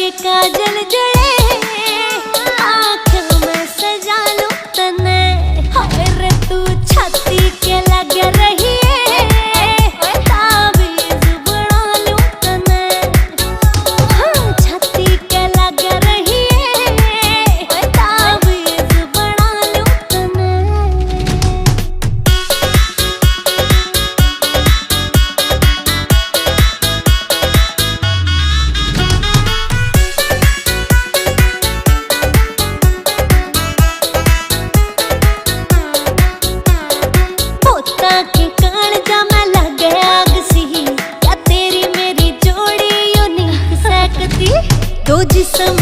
के काजल जड़े आँखों में सजा लूं तने। हाय रे तू छाती के लग रही है ताबीज बना लूं तने। हाँ छाती के लग रही है ताबीज बना लूं तने। के कालजा में लगे आग सी, क्या तेरी मेरी जोड़ी यूं नहीं सकती। दो जिस्म